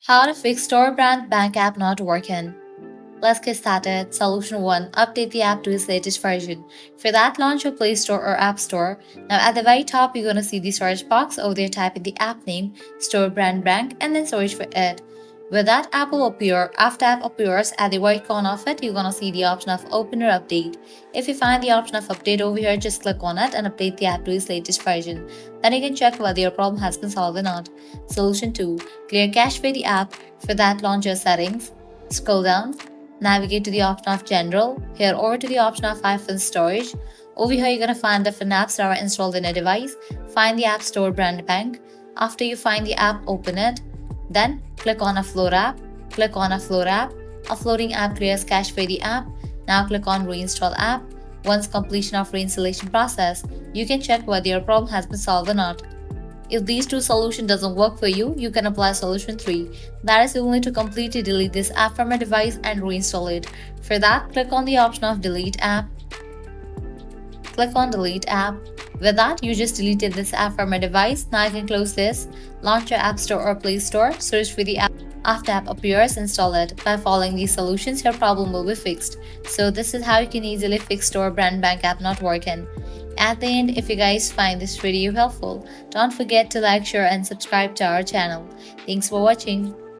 How to fix Storebrand Bank App not working. Let's get started. Solution 1. Update the app to its latest version. For that, launch your Play Store or App Store. Now at the very top, you're going to see the search box. Over there, type in the app name, Storebrand Bank, and then search for it. With that, app will appear. After app appears, at the right corner of it, you're going to see the option of open or update. If you find the option of update over here, just click on it and update the app to its latest version. Then you can check whether your problem has been solved or not. Solution 2. Clear cache for the app. For that, launch your settings. Scroll down. Navigate to the option of General, here over to the option of iPhone Storage. Over here, you're going to find different apps that are installed in a device. Find the app Storebrand Bank. After you find the app, open it. Then click on Upload app. Click on Upload app. Uploading app clears cache for the app. Now click on Reinstall app. Once completion of reinstallation process, you can check whether your problem has been solved or not. If these two solutions doesn't work for you, you can apply solution 3. That is, you will need to completely delete this app from your device and reinstall it. For that, click on the option of Delete app. Click on Delete app. With that, you just deleted this app from your device. Now you can close this. Launch your App Store or Play Store. Search for the app. After app appears, install it. By following these solutions, your problem will be fixed. So this is how you can easily fix Storebrand Bank app not working. At the end, if you guys find this video helpful, don't forget to like, share and subscribe to our channel. Thanks for watching.